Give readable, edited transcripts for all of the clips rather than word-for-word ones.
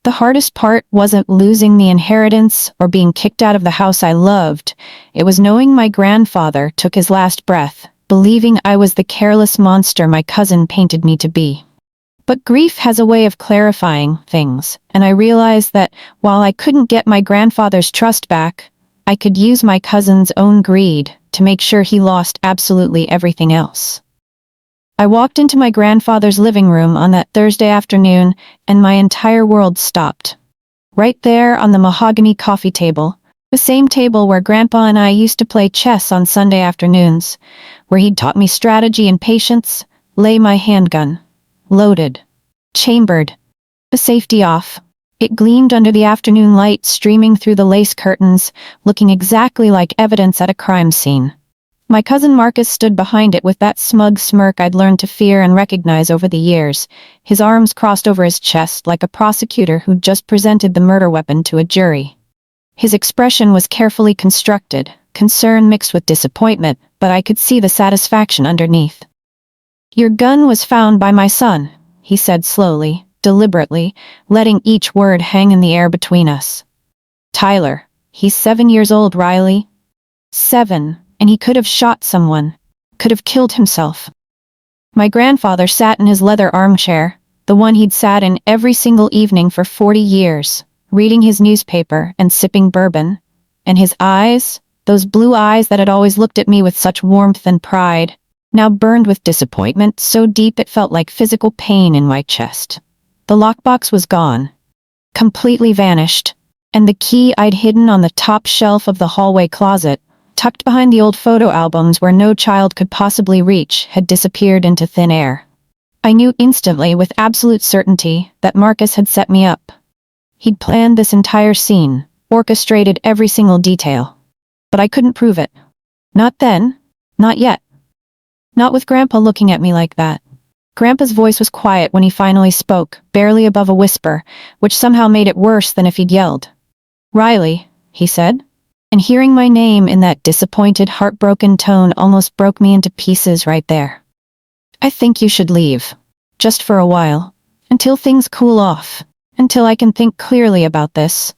The hardest part wasn't losing the inheritance or being kicked out of the house I loved. It was knowing my grandfather took his last breath, believing I was the careless monster my cousin painted me to be. But grief has a way of clarifying things, and I realized that while I couldn't get my grandfather's trust back, I could use my cousin's own greed to make sure he lost absolutely everything else. I walked into my grandfather's living room on that Thursday afternoon, and my entire world stopped. Right there on the mahogany coffee table, the same table where Grandpa and I used to play chess on Sunday afternoons, where he'd taught me strategy and patience, lay my handgun. Loaded. Chambered. The safety off. It gleamed under the afternoon light streaming through the lace curtains, looking exactly like evidence at a crime scene. My cousin Marcus stood behind it with that smug smirk I'd learned to fear and recognize over the years, his arms crossed over his chest like a prosecutor who'd just presented the murder weapon to a jury. His expression was carefully constructed, concern mixed with disappointment, but I could see the satisfaction underneath. "Your gun was found by my son," he said slowly, deliberately, letting each word hang in the air between us. "Tyler, he's 7 years old, Riley. 7. And he could have shot someone, could have killed himself." My grandfather sat in his leather armchair, the one he'd sat in every single evening for 40 years, reading his newspaper and sipping bourbon, and his eyes, those blue eyes that had always looked at me with such warmth and pride, now burned with disappointment so deep it felt like physical pain in my chest. The lockbox was gone. Completely vanished, and the key I'd hidden on the top shelf of the hallway closet, tucked behind the old photo albums where no child could possibly reach, had disappeared into thin air. I knew instantly, with absolute certainty, that Marcus had set me up. He'd planned this entire scene, orchestrated every single detail. But I couldn't prove it. Not then. Not yet. Not with Grandpa looking at me like that. Grandpa's voice was quiet when he finally spoke, barely above a whisper, which somehow made it worse than if he'd yelled. "Riley," he said. And hearing my name in that disappointed, heartbroken tone almost broke me into pieces right there. "I think you should leave. Just for a while. Until things cool off. Until I can think clearly about this."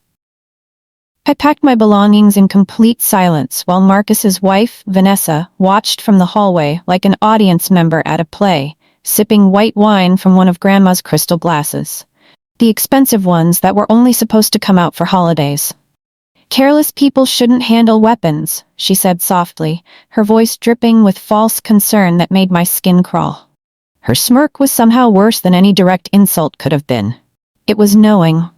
I packed my belongings in complete silence while Marcus's wife, Vanessa, watched from the hallway like an audience member at a play, sipping white wine from one of Grandma's crystal glasses. The expensive ones that were only supposed to come out for holidays. "Careless people shouldn't handle weapons," she said softly, her voice dripping with false concern that made my skin crawl. Her smirk was somehow worse than any direct insult could have been. It was knowing.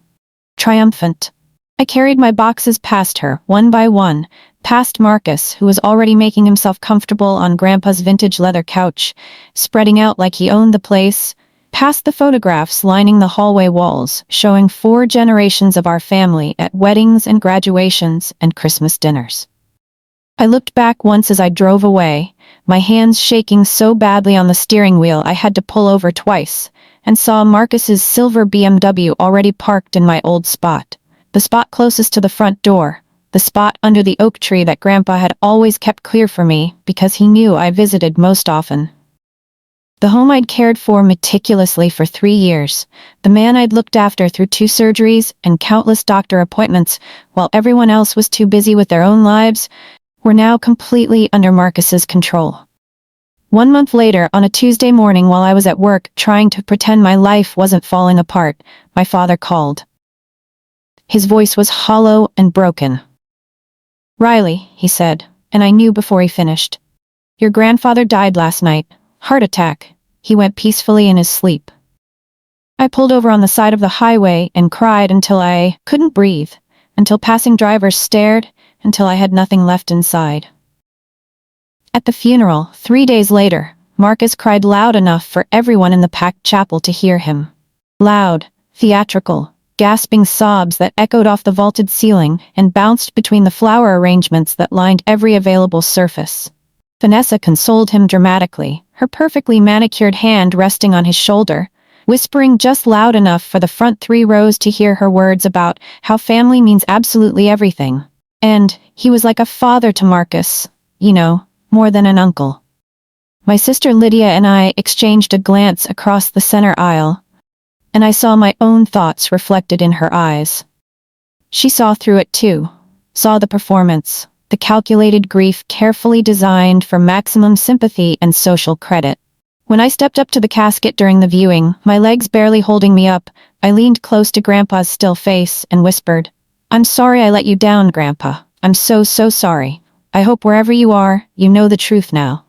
Triumphant. I carried my boxes past her, one by one, past Marcus, who was already making himself comfortable on Grandpa's vintage leather couch, spreading out like he owned the place, past the photographs lining the hallway walls, showing 4 generations of our family at weddings and graduations and Christmas dinners. I looked back once as I drove away, my hands shaking so badly on the steering wheel I had to pull over twice, and saw Marcus's silver BMW already parked in my old spot, the spot closest to the front door, the spot under the oak tree that Grandpa had always kept clear for me because he knew I visited most often. The home I'd cared for meticulously for 3 years, the man I'd looked after through 2 surgeries and countless doctor appointments while everyone else was too busy with their own lives, were now completely under Marcus's control. 1 month later, on a Tuesday morning while I was at work trying to pretend my life wasn't falling apart, my father called. His voice was hollow and broken. "Riley," he said, and I knew before he finished. "Your grandfather died last night. Heart attack. He went peacefully in his sleep." I pulled over on the side of the highway and cried until I couldn't breathe, until passing drivers stared, until I had nothing left inside. At the funeral, 3 days later, Marcus cried loud enough for everyone in the packed chapel to hear him. Loud, theatrical, gasping sobs that echoed off the vaulted ceiling and bounced between the flower arrangements that lined every available surface. Vanessa consoled him dramatically, her perfectly manicured hand resting on his shoulder, whispering just loud enough for the front 3 rows to hear her words about how family means absolutely everything. And he was like a father to Marcus, more than an uncle. My sister Lydia and I exchanged a glance across the center aisle, and I saw my own thoughts reflected in her eyes. She saw through it too, saw the performance, the calculated grief carefully designed for maximum sympathy and social credit. When I stepped up to the casket during the viewing, my legs barely holding me up, I leaned close to Grandpa's still face and whispered, "I'm sorry I let you down, Grandpa. I'm so sorry. I hope wherever you are, you know the truth now."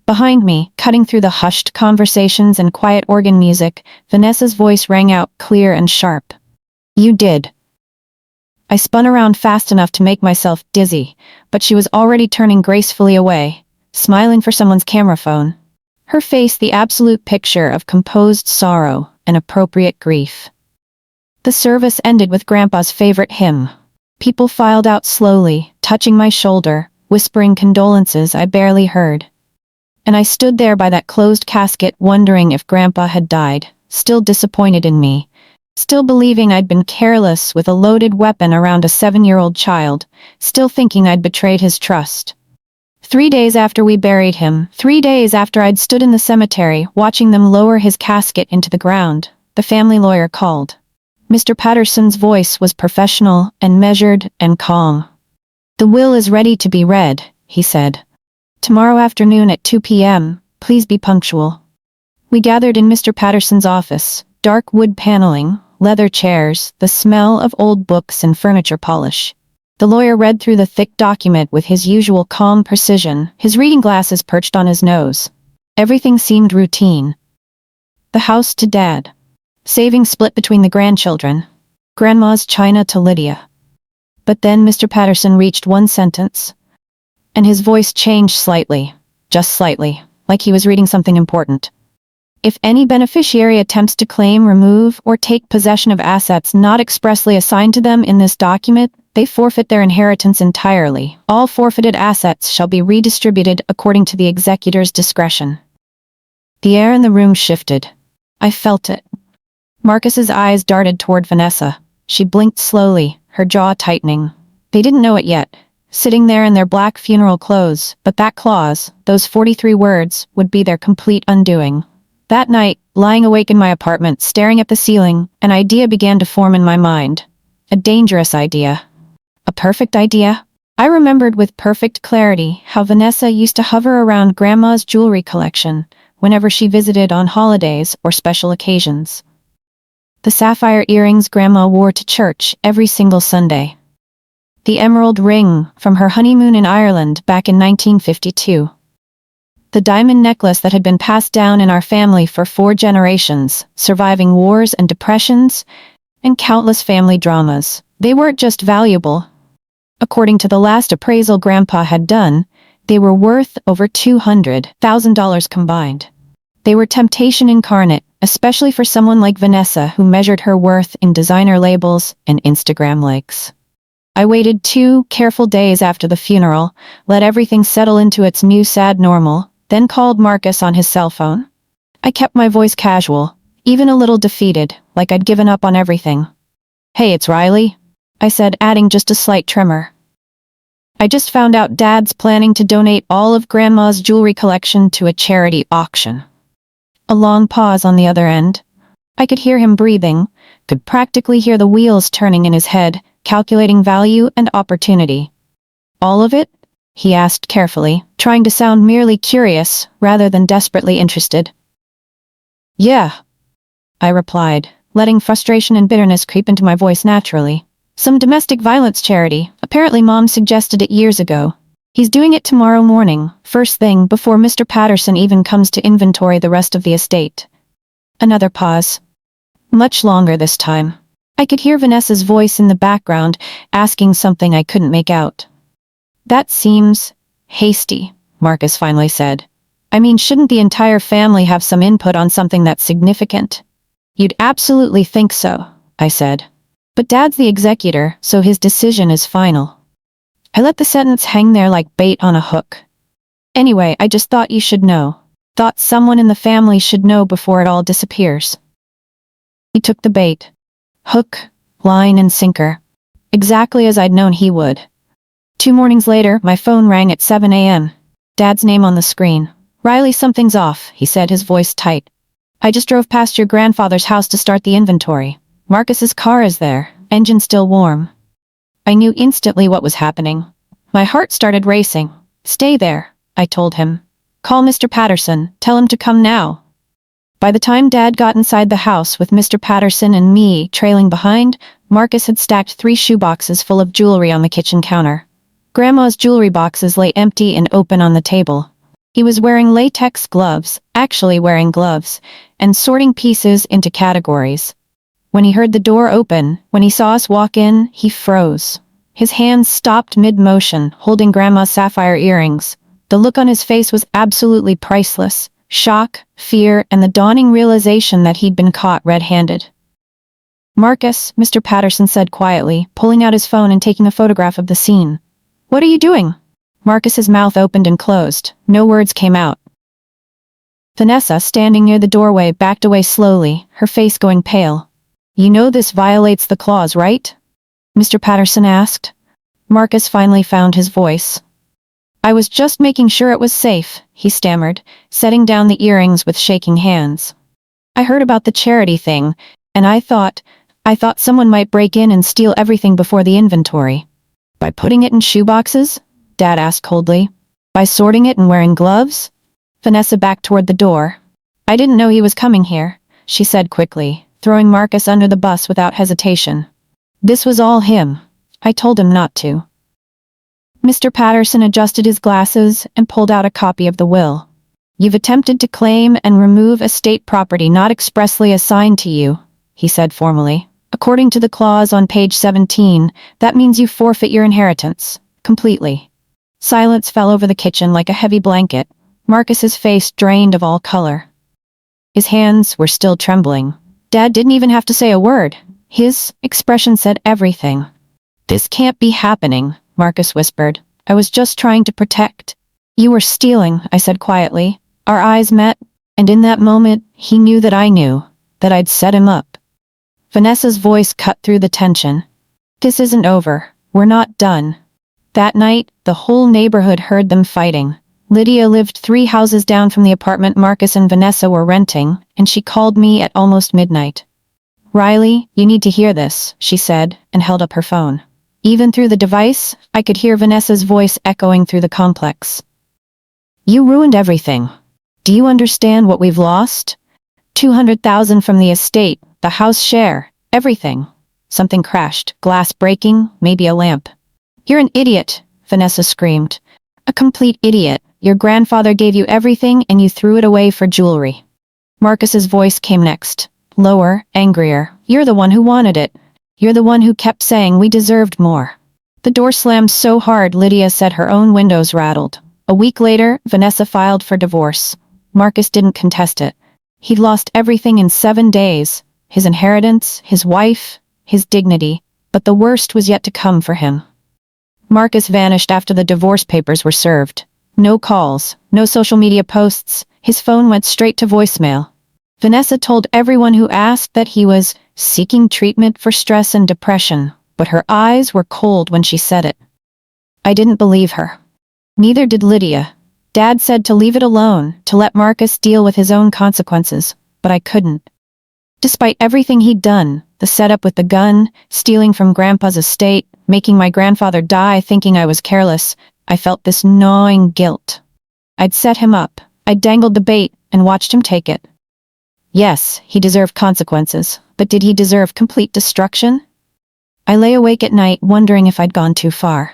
Behind me, cutting through the hushed conversations and quiet organ music, Vanessa's voice rang out clear and sharp. "You did." I spun around fast enough to make myself dizzy, but she was already turning gracefully away, smiling for someone's camera phone. Her face the absolute picture of composed sorrow and appropriate grief. The service ended with Grandpa's favorite hymn. People filed out slowly, touching my shoulder, whispering condolences I barely heard. And I stood there by that closed casket wondering if Grandpa had died, still disappointed in me, still believing I'd been careless with a loaded weapon around a 7-year-old child, still thinking I'd betrayed his trust. 3 days after we buried him, 3 days after I'd stood in the cemetery watching them lower his casket into the ground, the family lawyer called. Mr. Patterson's voice was professional and measured and calm. "The will is ready to be read," he said. "Tomorrow afternoon at 2 p.m., please be punctual." We gathered in Mr. Patterson's office, dark wood paneling, leather chairs, the smell of old books and furniture polish. The lawyer read through the thick document with his usual calm precision, his reading glasses perched on his nose. Everything seemed routine. The house to Dad. Savings split between the grandchildren. Grandma's china to Lydia. But then Mr. Patterson reached one sentence, and his voice changed slightly, just slightly, like he was reading something important. "If any beneficiary attempts to claim, remove, or take possession of assets not expressly assigned to them in this document, they forfeit their inheritance entirely. All forfeited assets shall be redistributed according to the executor's discretion." The air in the room shifted. I felt it. Marcus's eyes darted toward Vanessa. She blinked slowly, her jaw tightening. They didn't know it yet, sitting there in their black funeral clothes, but that clause, those 43 words, would be their complete undoing. That night, lying awake in my apartment, staring at the ceiling, an idea began to form in my mind. A dangerous idea. A perfect idea? I remembered with perfect clarity how Vanessa used to hover around Grandma's jewelry collection whenever she visited on holidays or special occasions. The sapphire earrings Grandma wore to church every single Sunday. The emerald ring from her honeymoon in Ireland back in 1952. The diamond necklace that had been passed down in our family for 4 generations, surviving wars and depressions, and countless family dramas. They weren't just valuable. According to the last appraisal Grandpa had done, they were worth over $200,000 combined. They were temptation incarnate, especially for someone like Vanessa who measured her worth in designer labels and Instagram likes. I waited 2 careful days after the funeral, let everything settle into its new sad normal, then called Marcus on his cell phone. I kept my voice casual, even a little defeated, like I'd given up on everything. "Hey, it's Riley," I said, adding just a slight tremor. "I just found out Dad's planning to donate all of Grandma's jewelry collection to a charity auction." A long pause on the other end. I could hear him breathing, could practically hear the wheels turning in his head, calculating value and opportunity. "All of it?" he asked carefully, trying to sound merely curious rather than desperately interested. "Yeah," I replied, letting frustration and bitterness creep into my voice naturally. "Some domestic violence charity. Apparently Mom suggested it years ago. He's doing it tomorrow morning, first thing, before Mr. Patterson even comes to inventory the rest of the estate." Another pause. Much longer this time. I could hear Vanessa's voice in the background, asking something I couldn't make out. "That seems hasty," Marcus finally said. "I mean, shouldn't the entire family have some input on something that's significant?" "You'd absolutely think so," I said. "But Dad's the executor, so his decision is final." I let the sentence hang there like bait on a hook. "Anyway, I just thought you should know. Thought someone in the family should know before it all disappears." He took the bait. Hook, line, and sinker. Exactly as I'd known he would. 2 mornings later, my phone rang at 7 a.m. Dad's name on the screen. "Riley, something's off," he said, his voice tight. I just drove past your grandfather's house to start the inventory. Marcus's car is there, engine still warm. I knew instantly what was happening. My heart started racing. Stay there, I told him. Call Mr. Patterson, tell him to come now. By the time Dad got inside the house with Mr. Patterson and me trailing behind, Marcus had stacked 3 shoeboxes full of jewelry on the kitchen counter. Grandma's jewelry boxes lay empty and open on the table. He was wearing latex gloves, actually wearing gloves, and sorting pieces into categories. When he heard the door open, when he saw us walk in, he froze. His hands stopped mid-motion, holding Grandma's sapphire earrings. The look on his face was absolutely priceless. Shock, fear, and the dawning realization that he'd been caught red-handed. Marcus, Mr. Patterson said quietly, pulling out his phone and taking a photograph of the scene. What are you doing? Marcus's mouth opened and closed. No words came out. Vanessa, standing near the doorway, backed away slowly, her face going pale. You know this violates the clause, right? Mr. Patterson asked. Marcus finally found his voice. I was just making sure it was safe, he stammered, setting down the earrings with shaking hands. I heard about the charity thing, and I thought someone might break in and steal everything before the inventory. By putting it in shoeboxes? Dad asked coldly. By sorting it and wearing gloves? Vanessa backed toward the door. I didn't know he was coming here, she said quickly, throwing Marcus under the bus without hesitation. This was all him. I told him not to. Mr. Patterson adjusted his glasses and pulled out a copy of the will. You've attempted to claim and remove estate property not expressly assigned to you, he said formally. According to the clause on page 17, that means you forfeit your inheritance. Completely. Silence fell over the kitchen like a heavy blanket. Marcus's face drained of all color. His hands were still trembling. Dad didn't even have to say a word. His expression said everything. This can't be happening, Marcus whispered. I was just trying to protect. You were stealing, I said quietly. Our eyes met, and in that moment, he knew that I knew, that I'd set him up. Vanessa's voice cut through the tension. This isn't over. We're not done. That night, the whole neighborhood heard them fighting. Lydia lived 3 houses down from the apartment Marcus and Vanessa were renting, and she called me at almost midnight. Riley, you need to hear this, she said, and held up her phone. Even through the device, I could hear Vanessa's voice echoing through the complex. You ruined everything. Do you understand what we've lost? 200,000 from the estate, the house share, everything. Something crashed, glass breaking, maybe a lamp. You're an idiot, Vanessa screamed. A complete idiot. Your grandfather gave you everything and you threw it away for jewelry. Marcus's voice came next. Lower, angrier. You're the one who wanted it. You're the one who kept saying we deserved more. The door slammed so hard Lydia said her own windows rattled. A week later, Vanessa filed for divorce. Marcus didn't contest it. He'd lost everything in 7 days. His inheritance, his wife, his dignity. But the worst was yet to come for him. Marcus vanished after the divorce papers were served. No calls, no social media posts. His phone went straight to voicemail. Vanessa told everyone who asked that he was seeking treatment for stress and depression, but her eyes were cold when she said it. I didn't believe her. Neither did Lydia. Dad said to leave it alone, to let Marcus deal with his own consequences, but I couldn't. Despite everything he'd done, the setup with the gun, stealing from Grandpa's estate, making my grandfather die thinking I was careless, I felt this gnawing guilt. I'd set him up, I'd dangled the bait, and watched him take it. Yes, he deserved consequences, but did he deserve complete destruction? I lay awake at night wondering if I'd gone too far.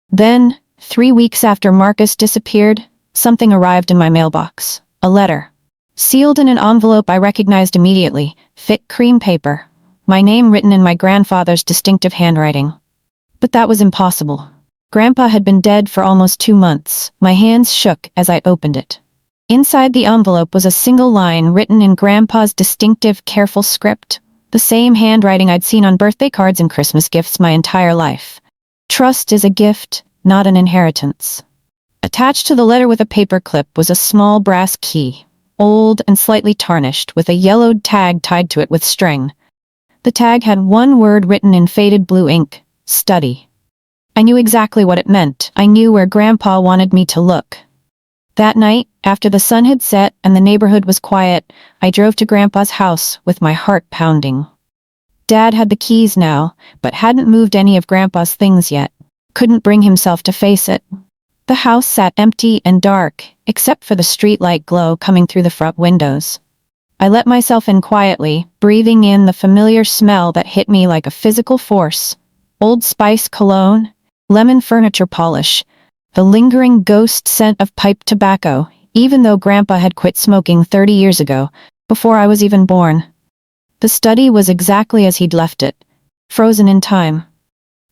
Then, 3 weeks after Marcus disappeared, something arrived in my mailbox. A letter. Sealed in an envelope I recognized immediately, thick cream paper. My name written in my grandfather's distinctive handwriting. But that was impossible. Grandpa had been dead for almost 2 months. My hands shook as I opened it. Inside the envelope was a single line written in Grandpa's distinctive, careful script, the same handwriting I'd seen on birthday cards and Christmas gifts my entire life. Trust is a gift, not an inheritance. Attached to the letter with a paper clip was a small brass key, old and slightly tarnished, with a yellowed tag tied to it with string. The tag had one word written in faded blue ink: study. I knew exactly what it meant. I knew where Grandpa wanted me to look. That night, after the sun had set and the neighborhood was quiet, I drove to Grandpa's house with my heart pounding. Dad had the keys now, but hadn't moved any of Grandpa's things yet. Couldn't bring himself to face it. The house sat empty and dark, except for the streetlight glow coming through the front windows. I let myself in quietly, breathing in the familiar smell that hit me like a physical force. Old Spice cologne, lemon furniture polish, the lingering ghost scent of pipe tobacco, even though Grandpa had quit smoking 30 years ago, before I was even born. The study was exactly as he'd left it, frozen in time.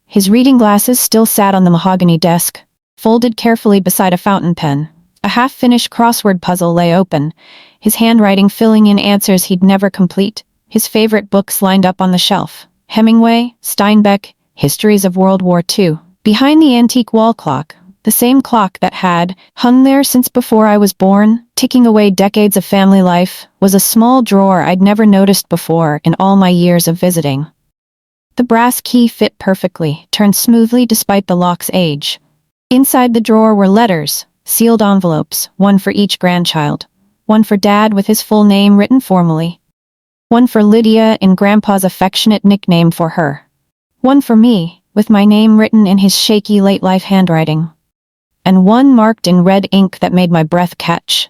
His reading glasses still sat on the mahogany desk, folded carefully beside a fountain pen. A half-finished crossword puzzle lay open, his handwriting filling in answers he'd never complete, his favorite books lined up on the shelf. Hemingway, Steinbeck, Histories of World War II. Behind the antique wall clock, the same clock that had hung there since before I was born, ticking away decades of family life, was a small drawer I'd never noticed before in all my years of visiting. The brass key fit perfectly, turned smoothly despite the lock's age. Inside the drawer were letters, sealed envelopes, one for each grandchild. One for Dad with his full name written formally. One for Lydia in Grandpa's affectionate nickname for her. One for me, with my name written in his shaky late-life handwriting. And one marked in red ink that made my breath catch.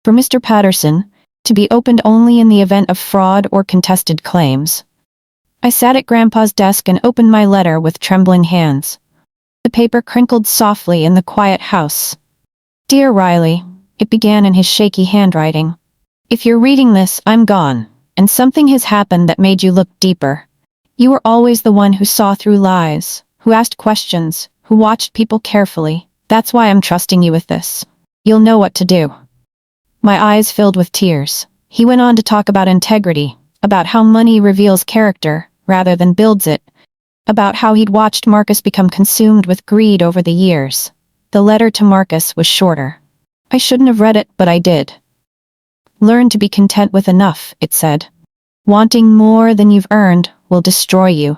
For Mr. Patterson, to be opened only in the event of fraud or contested claims. I sat at Grandpa's desk and opened my letter with trembling hands. The paper crinkled softly in the quiet house. Dear Riley, it began in his shaky handwriting. If you're reading this, I'm gone, and something has happened that made you look deeper. You were always the one who saw through lies, who asked questions, who watched people carefully. That's why I'm trusting you with this. You'll know what to do. My eyes filled with tears. He went on to talk about integrity, about how money reveals character, rather than builds it, about how he'd watched Marcus become consumed with greed over the years. The letter to Marcus was shorter. I shouldn't have read it, but I did. Learn to be content with enough, it said. Wanting more than you've earned will destroy you.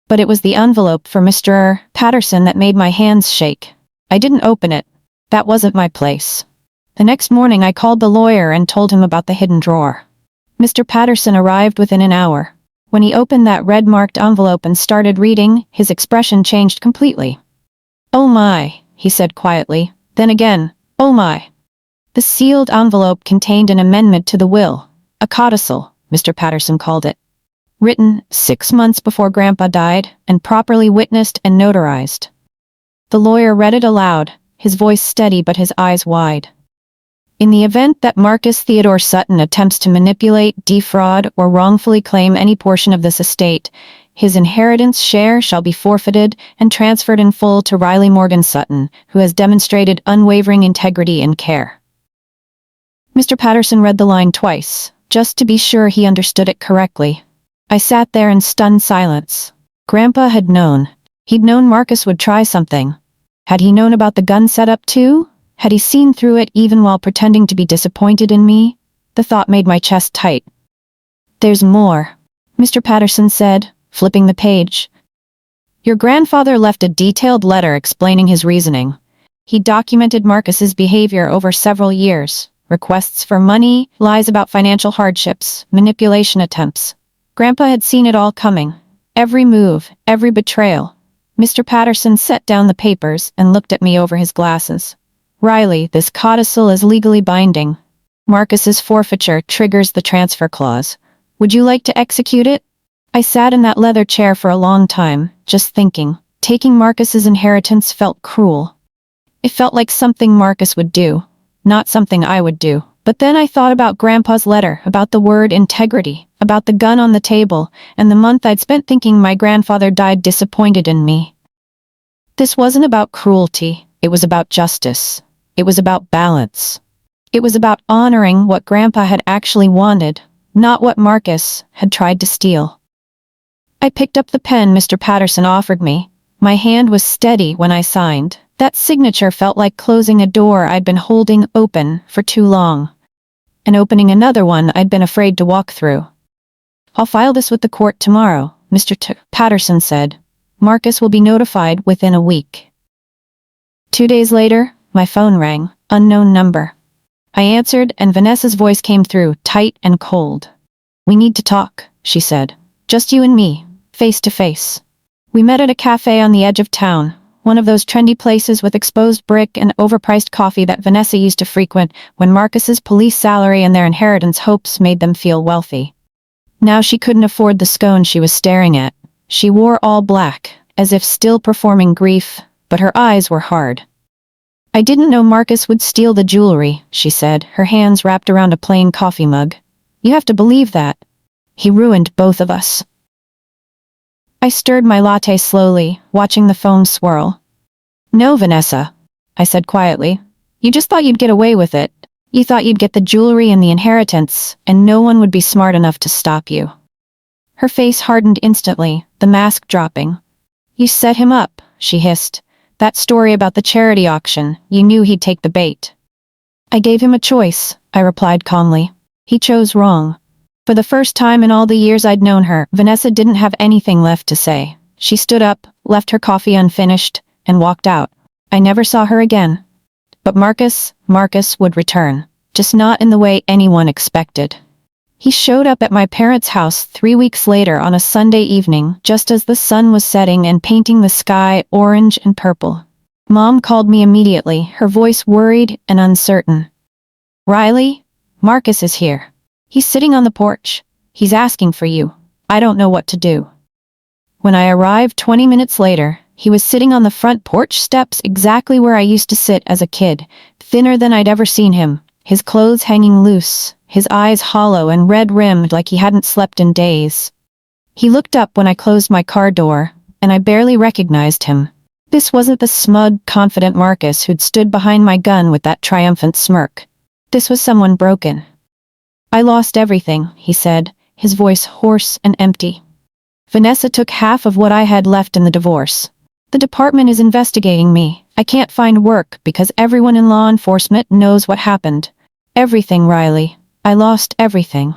But it was the envelope for Mr. Patterson that made my hands shake. I didn't open it. That wasn't my place. The next morning I called the lawyer and told him about the hidden drawer. Mr. Patterson arrived within an hour. When he opened that red-marked envelope and started reading, his expression changed completely. Oh my, he said quietly. Then again, oh my. The sealed envelope contained an amendment to the will. A codicil, Mr. Patterson called it. Written 6 months before Grandpa died, and properly witnessed and notarized. The lawyer read it aloud, his voice steady but his eyes wide. In the event that Marcus Theodore Sutton attempts to manipulate, defraud, or wrongfully claim any portion of this estate, his inheritance share shall be forfeited and transferred in full to Riley Morgan Sutton, who has demonstrated unwavering integrity and care. Mr. Patterson read the line twice, just to be sure he understood it correctly. I sat there in stunned silence. Grandpa had known. He'd known Marcus would try something. Had he known about the gun setup too? Had he seen through it even while pretending to be disappointed in me? The thought made my chest tight. There's more, Mr. Patterson said, flipping the page. Your grandfather left a detailed letter explaining his reasoning. He documented Marcus's behavior over several years. Requests for money, lies about financial hardships, manipulation attempts. Grandpa had seen it all coming. Every move, every betrayal. Mr. Patterson set down the papers and looked at me over his glasses. Riley, this codicil is legally binding. Marcus's forfeiture triggers the transfer clause. Would you like to execute it? I sat in that leather chair for a long time, just thinking. Taking Marcus's inheritance felt cruel. It felt like something Marcus would do, not something I would do. But then I thought about Grandpa's letter, about the word integrity, about the gun on the table, and the month I'd spent thinking my grandfather died disappointed in me. This wasn't about cruelty, it was about justice. It was about balance. It was about honoring what Grandpa had actually wanted, not what Marcus had tried to steal. I picked up the pen Mr. Patterson offered me. My hand was steady when I signed. That signature felt like closing a door I'd been holding open for too long. And opening another one I'd been afraid to walk through. I'll file this with the court tomorrow, Mr. Patterson said. Marcus will be notified within a week. 2 days later, My phone rang. Unknown number. I answered, and Vanessa's voice came through, tight and cold. "We need to talk," she said. "Just you and me, face to face." We met at a cafe on the edge of town, one of those trendy places with exposed brick and overpriced coffee that Vanessa used to frequent when Marcus's police salary and their inheritance hopes made them feel wealthy. Now she couldn't afford the scone she was staring at. She wore all black, as if still performing grief, but her eyes were hard. "I didn't know Marcus would steal the jewelry," she said, her hands wrapped around a plain coffee mug. "You have to believe that. He ruined both of us." I stirred my latte slowly, watching the foam swirl. "No, Vanessa," I said quietly. "You just thought you'd get away with it. You thought you'd get the jewelry and the inheritance, and no one would be smart enough to stop you." Her face hardened instantly, the mask dropping. "You set him up," she hissed. "That story about the charity auction, you knew he'd take the bait." "I gave him a choice," I replied calmly. "He chose wrong." For the first time in all the years I'd known her, Vanessa didn't have anything left to say. She stood up, left her coffee unfinished, and walked out. I never saw her again. But Marcus would return. Just not in the way anyone expected. He showed up at my parents' house 3 weeks later on a Sunday evening, just as the sun was setting and painting the sky orange and purple. Mom called me immediately, her voice worried and uncertain. "Riley, Marcus is here. He's sitting on the porch. He's asking for you. I don't know what to do." When I arrived 20 minutes later, he was sitting on the front porch steps exactly where I used to sit as a kid, thinner than I'd ever seen him, his clothes hanging loose, his eyes hollow and red-rimmed like he hadn't slept in days. He looked up when I closed my car door, and I barely recognized him. This wasn't the smug, confident Marcus who'd stood behind my gun with that triumphant smirk. This was someone broken. "I lost everything," he said, his voice hoarse and empty. "Vanessa took half of what I had left in the divorce. The department is investigating me. I can't find work because everyone in law enforcement knows what happened. Everything, Riley. I lost everything."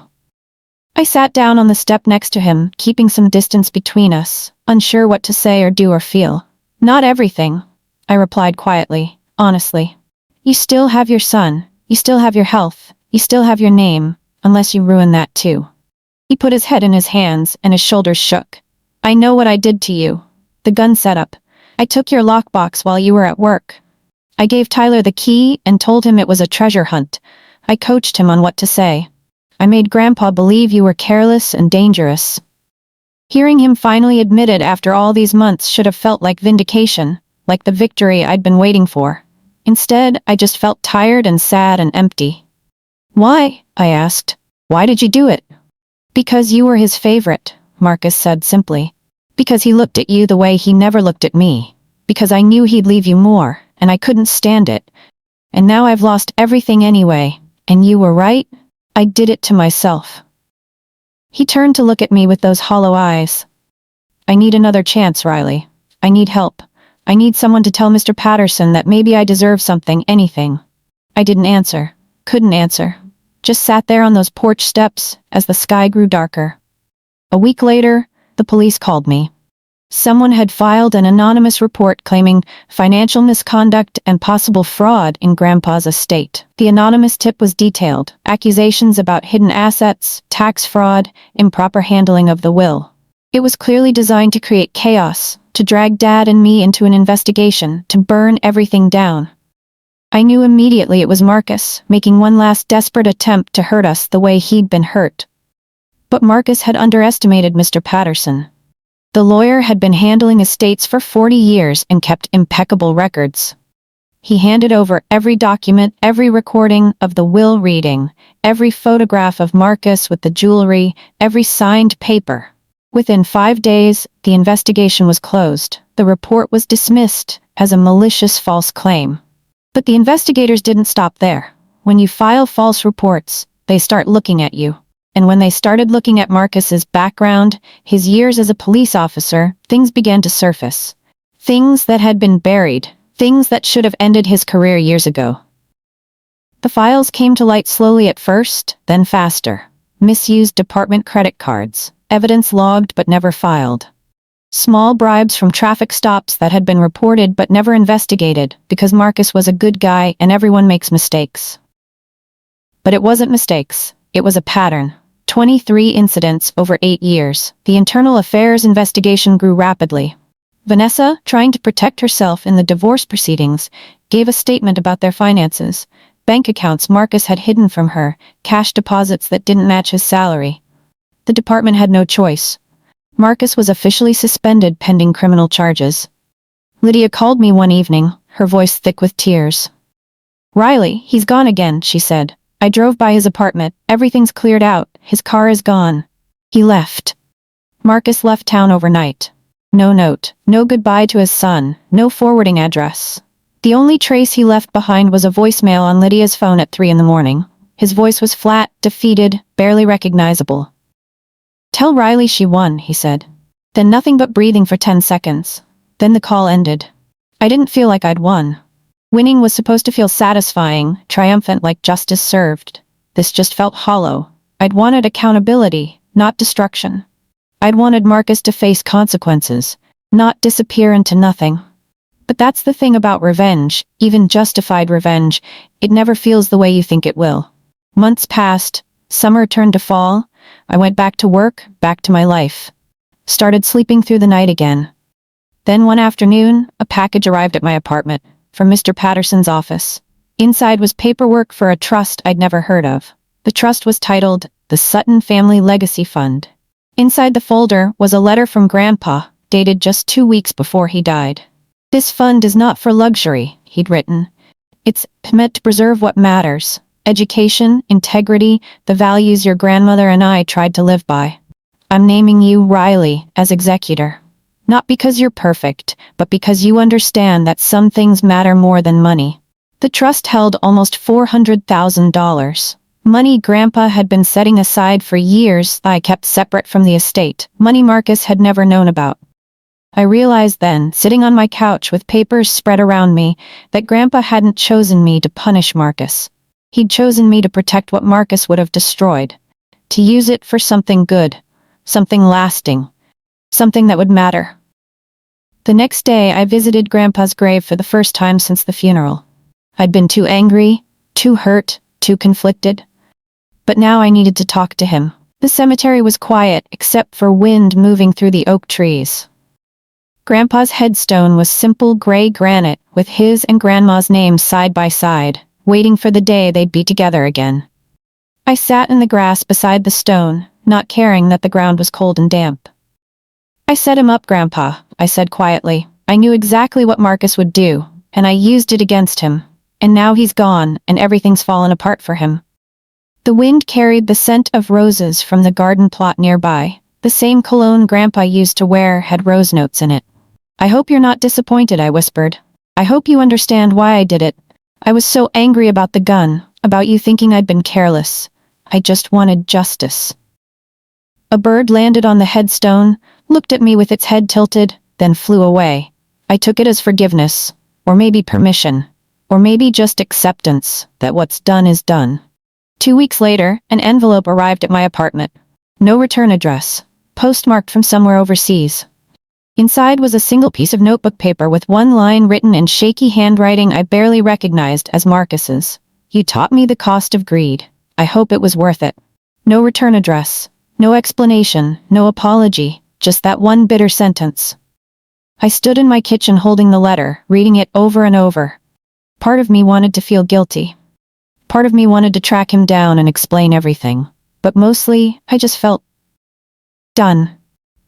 I sat down on the step next to him, keeping some distance between us, unsure what to say or do or feel. "Not everything," I replied quietly, honestly. "You still have your son. You still have your health. You still have your name. Unless you ruin that too." He put his head in his hands and his shoulders shook. "I know what I did to you. The gun setup. I took your lockbox while you were at work. I gave Tyler the key and told him it was a treasure hunt. I coached him on what to say. I made Grandpa believe you were careless and dangerous." Hearing him finally admit it after all these months should have felt like vindication, like the victory I'd been waiting for. Instead, I just felt tired and sad and empty. "Why?" I asked. "Why did you do it?" "Because you were his favorite," Marcus said simply. "Because he looked at you the way he never looked at me. Because I knew he'd leave you more, and I couldn't stand it. And now I've lost everything anyway, and you were right. I did it to myself." He turned to look at me with those hollow eyes. "I need another chance, Riley. I need help. I need someone to tell Mr. Patterson that maybe I deserve something, anything." I didn't answer. Couldn't answer. Just sat there on those porch steps as the sky grew darker. A week later, the police called me. Someone had filed an anonymous report claiming financial misconduct and possible fraud in Grandpa's estate. The anonymous tip was detailed: accusations about hidden assets, tax fraud, improper handling of the will. It was clearly designed to create chaos, to drag Dad and me into an investigation, to burn everything down. I knew immediately it was Marcus, making one last desperate attempt to hurt us the way he'd been hurt. But Marcus had underestimated Mr. Patterson. The lawyer had been handling estates for 40 years and kept impeccable records. He handed over every document, every recording of the will reading, every photograph of Marcus with the jewelry, every signed paper. Within 5 days, the investigation was closed. The report was dismissed as a malicious false claim. But the investigators didn't stop there. When you file false reports, they start looking at you. And when they started looking at Marcus's background, his years as a police officer, things began to surface. Things that had been buried. Things that should have ended his career years ago. The files came to light slowly at first, then faster. Misused department credit cards. Evidence logged but never filed. Small bribes from traffic stops that had been reported but never investigated because Marcus was a good guy and everyone makes mistakes. But it wasn't mistakes. It was a pattern. 23 incidents over 8 years. The internal affairs investigation grew rapidly. Vanessa, trying to protect herself in the divorce proceedings, gave a statement about their finances. Bank accounts Marcus had hidden from her, cash deposits that didn't match his salary. The department had no choice. Marcus was officially suspended pending criminal charges. Lydia called me one evening, her voice thick with tears. "Riley, he's gone again," she said. "I drove by his apartment. Everything's cleared out. His car is gone. He left." Marcus left town overnight. No note, no goodbye to his son, no forwarding address. The only trace he left behind was a voicemail on Lydia's phone at 3 in the morning. His voice was flat, defeated, barely recognizable. "Tell Riley she won," he said. Then nothing but breathing for 10 seconds. Then the call ended. I didn't feel like I'd won. Winning was supposed to feel satisfying, triumphant, like justice served. This just felt hollow. I'd wanted accountability, not destruction. I'd wanted Marcus to face consequences, not disappear into nothing. But that's the thing about revenge, even justified revenge, it never feels the way you think it will. Months passed, summer turned to fall, I went back to work, back to my life. Started sleeping through the night again. Then one afternoon, a package arrived at my apartment, from Mr. Patterson's office. Inside was paperwork for a trust I'd never heard of. The trust was titled, the Sutton Family Legacy Fund. Inside the folder was a letter from Grandpa, dated just 2 weeks before he died. "This fund is not for luxury," he'd written. "It's meant to preserve what matters. Education, integrity, the values your grandmother and I tried to live by. I'm naming you, Riley, as executor. Not because you're perfect, but because you understand that some things matter more than money." The trust held almost $400,000. Money Grandpa had been setting aside for years that I kept separate from the estate, money Marcus had never known about. I realized then, sitting on my couch with papers spread around me, that Grandpa hadn't chosen me to punish Marcus. He'd chosen me to protect what Marcus would have destroyed. To use it for something good, something lasting, something that would matter. The next day I visited Grandpa's grave for the first time since the funeral. I'd been too angry, too hurt, too conflicted. But now I needed to talk to him. The cemetery was quiet, except for wind moving through the oak trees. Grandpa's headstone was simple gray granite, with his and Grandma's names side by side, waiting for the day they'd be together again. I sat in the grass beside the stone, not caring that the ground was cold and damp. "I set him up, Grandpa," I said quietly. "I knew exactly what Marcus would do, and I used it against him. And now he's gone, and everything's fallen apart for him." The wind carried the scent of roses from the garden plot nearby. The same cologne Grandpa used to wear had rose notes in it. "I hope you're not disappointed," I whispered. "I hope you understand why I did it. I was so angry about the gun, about you thinking I'd been careless. I just wanted justice." A bird landed on the headstone, looked at me with its head tilted, then flew away. I took it as forgiveness, or maybe permission, or maybe just acceptance that what's done is done. 2 weeks later, an envelope arrived at my apartment. No return address, postmarked from somewhere overseas. Inside was a single piece of notebook paper with one line written in shaky handwriting I barely recognized as Marcus's. "You taught me the cost of greed. I hope it was worth it." No return address, no explanation, no apology, just that one bitter sentence. I stood in my kitchen holding the letter, reading it over and over. Part of me wanted to feel guilty. Part of me wanted to track him down and explain everything. But mostly, I just felt done.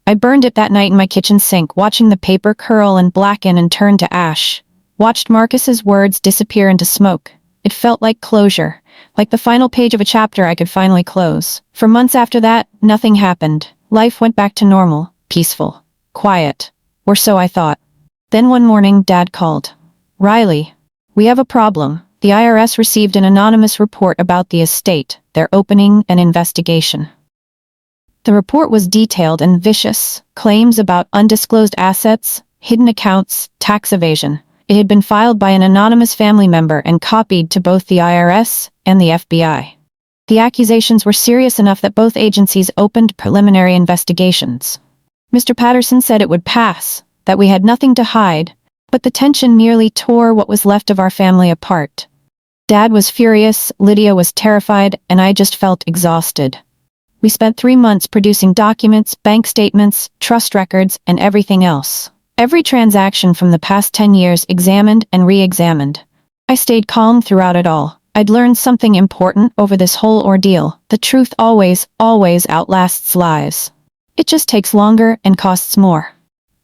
I burned it that night in my kitchen sink, watching the paper curl and blacken and turn to ash. Watched Marcus's words disappear into smoke. It felt like closure, like the final page of a chapter I could finally close. For months after that, nothing happened. Life went back to normal, peaceful, quiet. Or so I thought. Then one morning, Dad called. "Riley, we have a problem. The IRS received an anonymous report about the estate. They're opening an investigation." The report was detailed and vicious. Claims about undisclosed assets, hidden accounts, tax evasion. It had been filed by an anonymous family member and copied to both the IRS and the FBI. The accusations were serious enough that both agencies opened preliminary investigations. Mr. Patterson said it would pass, that we had nothing to hide, but the tension merely tore what was left of our family apart. Dad was furious, Lydia was terrified, and I just felt exhausted. We spent 3 months producing documents, bank statements, trust records, and everything else. Every transaction from the past 10 years examined and re-examined. I stayed calm throughout it all. I'd learned something important over this whole ordeal. The truth always, always outlasts lies. It just takes longer and costs more.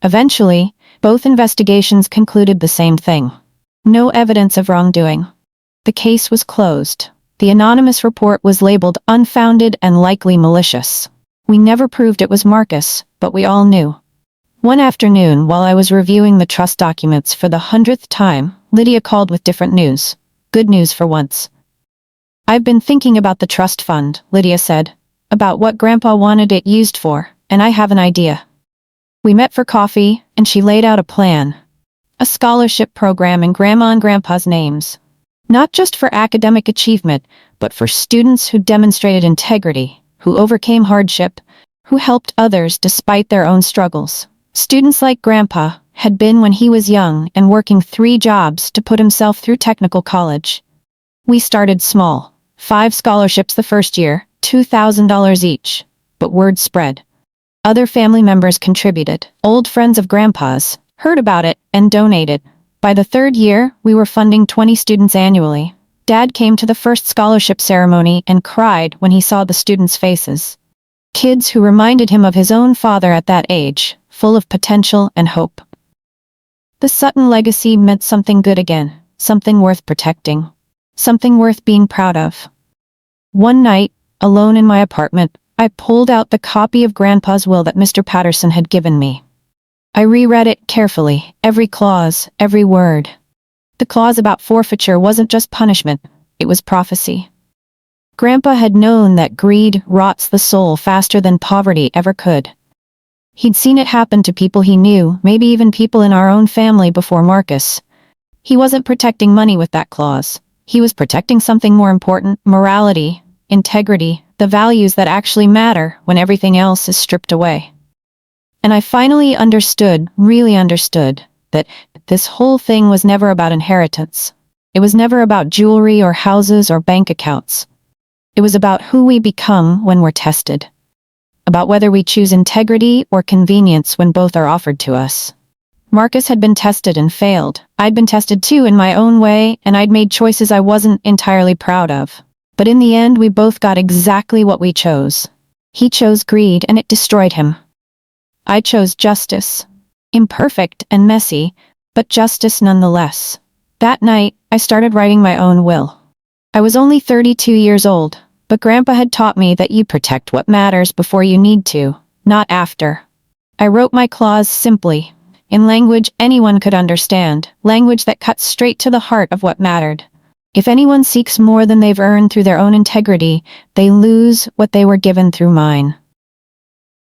Eventually, both investigations concluded the same thing. No evidence of wrongdoing. The case was closed. The anonymous report was labeled unfounded and likely malicious. We never proved it was Marcus, but we all knew. One afternoon, while I was reviewing the trust documents for the 100th time, Lydia called with different news. Good news for once. "I've been thinking about the trust fund," Lydia said. "About what Grandpa wanted it used for, and I have an idea." We met for coffee, and she laid out a plan. A scholarship program in Grandma and Grandpa's names. Not just for academic achievement, but for students who demonstrated integrity, who overcame hardship, who helped others despite their own struggles. Students like Grandpa had been when he was young and working 3 jobs to put himself through technical college. We started small. 5 scholarships the first year, $2,000 each. But word spread. Other family members contributed. Old friends of Grandpa's heard about it and donated. By the 3rd year, we were funding 20 students annually. Dad came to the first scholarship ceremony and cried when he saw the students' faces. Kids who reminded him of his own father at that age, full of potential and hope. The Sutton legacy meant something good again, something worth protecting, something worth being proud of. One night, alone in my apartment, I pulled out the copy of Grandpa's will that Mr. Patterson had given me. I reread it carefully, every clause, every word. The clause about forfeiture wasn't just punishment, it was prophecy. Grandpa had known that greed rots the soul faster than poverty ever could. He'd seen it happen to people he knew, maybe even people in our own family before Marcus. He wasn't protecting money with that clause. He was protecting something more important, morality, integrity, the values that actually matter when everything else is stripped away. And I finally understood, really understood, that this whole thing was never about inheritance. It was never about jewelry or houses or bank accounts. It was about who we become when we're tested. About whether we choose integrity or convenience when both are offered to us. Marcus had been tested and failed. I'd been tested too in my own way, and I'd made choices I wasn't entirely proud of. But in the end, we both got exactly what we chose. He chose greed, and it destroyed him. I chose justice. Imperfect and messy, but justice nonetheless. That night, I started writing my own will. I was only 32 years old, but Grandpa had taught me that you protect what matters before you need to, not after. I wrote my clause simply, in language anyone could understand, language that cuts straight to the heart of what mattered. If anyone seeks more than they've earned through their own integrity, they lose what they were given through mine.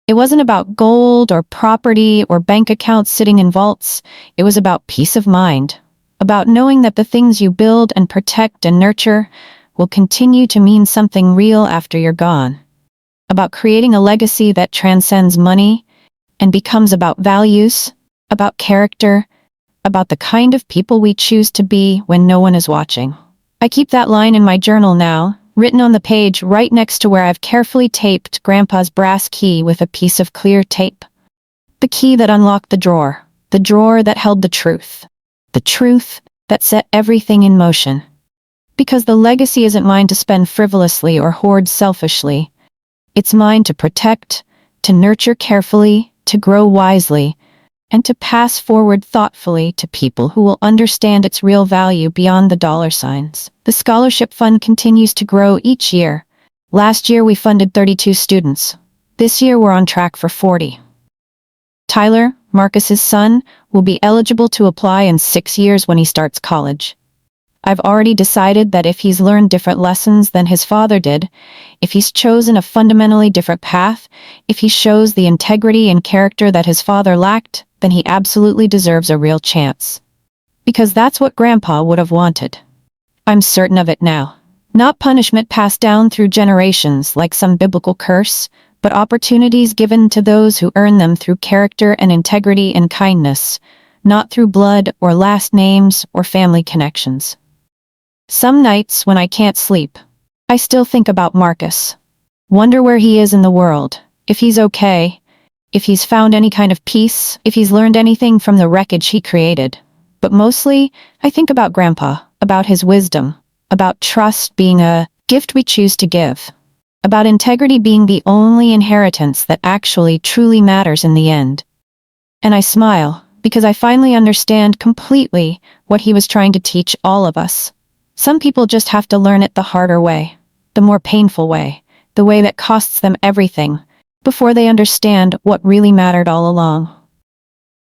It wasn't about gold or property or bank accounts sitting in vaults. It was about peace of mind. About knowing that the things you build and protect and nurture will continue to mean something real after you're gone. About creating a legacy that transcends money and becomes about values, about character, about the kind of people we choose to be when no one is watching. I keep that line in my journal now, written on the page right next to where I've carefully taped Grandpa's brass key with a piece of clear tape. The key that unlocked the drawer that held the truth that set everything in motion. Because the legacy isn't mine to spend frivolously or hoard selfishly. It's mine to protect, to nurture carefully, to grow wisely, and to pass forward thoughtfully to people who will understand its real value beyond the dollar signs. The scholarship fund continues to grow each year. Last year we funded 32 students. This year we're on track for 40. Tyler, Marcus's son, will be eligible to apply in 6 years when he starts college. I've already decided that if he's learned different lessons than his father did, if he's chosen a fundamentally different path, if he shows the integrity and character that his father lacked, then he absolutely deserves a real chance. Because that's what Grandpa would have wanted. I'm certain of it now. Not punishment passed down through generations like some biblical curse, but opportunities given to those who earn them through character and integrity and kindness, not through blood or last names or family connections. Some nights when I can't sleep, I still think about Marcus. Wonder where he is in the world, if he's okay, if he's found any kind of peace, if he's learned anything from the wreckage he created. But mostly, I think about Grandpa, about his wisdom, about trust being a gift we choose to give, about integrity being the only inheritance that actually truly matters in the end. And I smile, because I finally understand completely what he was trying to teach all of us. Some people just have to learn it the harder way, the more painful way, the way that costs them everything, before they understand what really mattered all along.